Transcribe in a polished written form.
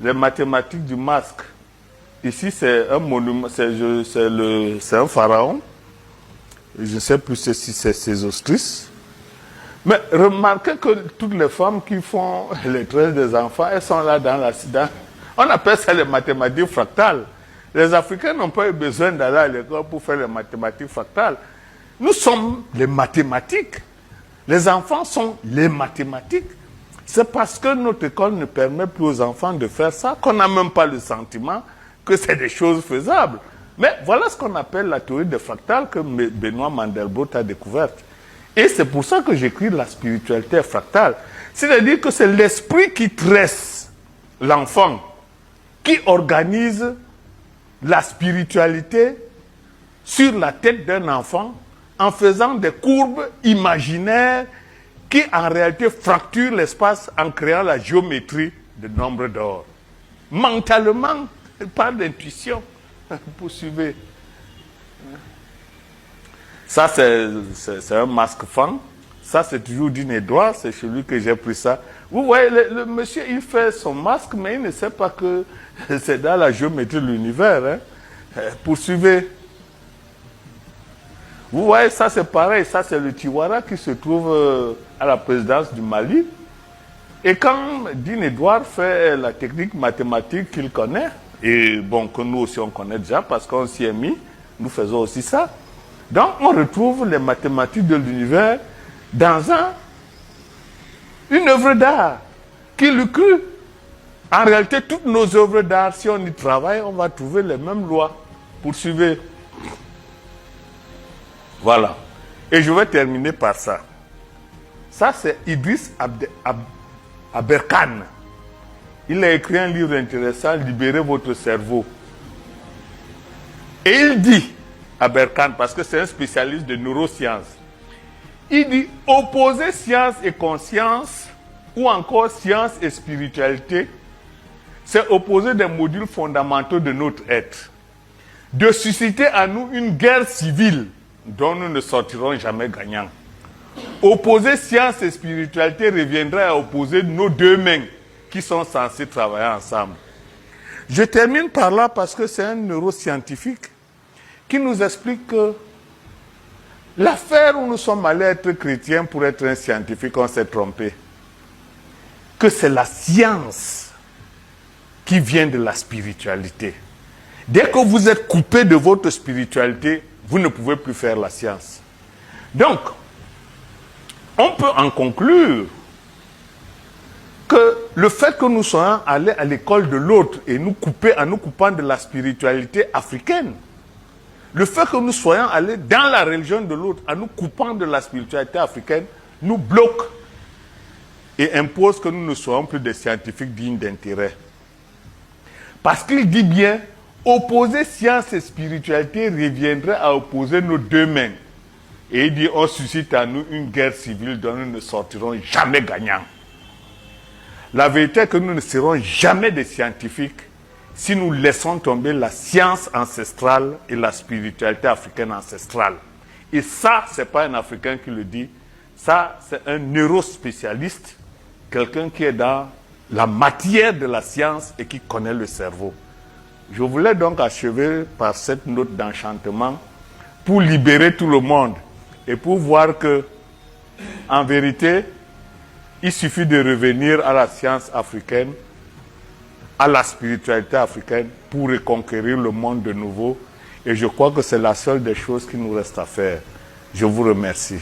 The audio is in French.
les mathématiques du masque. Ici, c'est un monument, c'est un pharaon. Je ne sais plus si c'est Sésostris. Mais remarquez que toutes les femmes qui font les tresses des enfants, elles sont là dans l'accident. On appelle ça les mathématiques fractales. Les Africains n'ont pas eu besoin d'aller à l'école pour faire les mathématiques fractales. Nous sommes les mathématiques. Les enfants sont les mathématiques. C'est parce que notre école ne permet plus aux enfants de faire ça qu'on n'a même pas le sentiment que c'est des choses faisables. Mais voilà ce qu'on appelle la théorie des fractales que Benoît Mandelbrot a découverte. Et c'est pour ça que j'écris la spiritualité fractale. C'est-à-dire que c'est l'esprit qui tresse l'enfant, qui organise la spiritualité sur la tête d'un enfant en faisant des courbes imaginaires qui en réalité fracturent l'espace en créant la géométrie de nombre d'or. Mentalement, par l'intuition, poursuivez. Ça, c'est un masque fan. Ça, c'est toujours d'une Édouard, c'est chez lui que j'ai pris ça. Vous voyez, le monsieur, il fait son masque, mais il ne sait pas que c'est dans la géométrie de l'univers. Hein. Poursuivez. Vous voyez, ça c'est pareil, ça c'est le Tiwara qui se trouve à la présidence du Mali. Et quand Dean Edouard fait la technique mathématique qu'il connaît, et bon, que nous aussi on connaît déjà parce qu'on s'y est mis, nous faisons aussi ça. Donc on retrouve les mathématiques de l'univers dans une œuvre d'art qui le crut. En réalité, toutes nos œuvres d'art, si on y travaille, on va trouver les mêmes lois. Poursuivez. Voilà. Et je vais terminer par ça. Ça, c'est Idriss Aberkane. Il a écrit un livre intéressant, Libérez votre cerveau. Et il dit, Aberkane, parce que c'est un spécialiste de neurosciences, il dit, opposer science et conscience, ou encore science et spiritualité, c'est opposer des modules fondamentaux de notre être. De susciter à nous une guerre civile dont nous ne sortirons jamais gagnants. Opposer science et spiritualité reviendrait à opposer nos deux mains qui sont censées travailler ensemble. Je termine par là parce que c'est un neuroscientifique qui nous explique que l'affaire où nous sommes allés être chrétiens pour être un scientifique, on s'est trompé. Que c'est la science qui vient de la spiritualité. Dès que vous êtes coupé de votre spiritualité, vous ne pouvez plus faire la science. Donc, on peut en conclure que le fait que nous soyons allés à l'école de l'autre et nous couper en nous coupant de la spiritualité africaine, le fait que nous soyons allés dans la religion de l'autre en nous coupant de la spiritualité africaine, nous bloque et impose que nous ne soyons plus des scientifiques dignes d'intérêt. Parce qu'il dit bien, opposer science et spiritualité reviendrait à opposer nos deux mains. Et il dit, on suscite à nous une guerre civile dont nous ne sortirons jamais gagnants. La vérité est que nous ne serons jamais des scientifiques si nous laissons tomber la science ancestrale et la spiritualité africaine ancestrale. Et ça, ce n'est pas un Africain qui le dit, ça, c'est un neurospécialiste, quelqu'un qui est dans la matière de la science et qui connaît le cerveau. Je voulais donc achever par cette note d'enchantement pour libérer tout le monde et pour voir que, en vérité, il suffit de revenir à la science africaine, à la spiritualité africaine pour reconquérir le monde de nouveau. Et je crois que c'est la seule des choses qui nous reste à faire. Je vous remercie.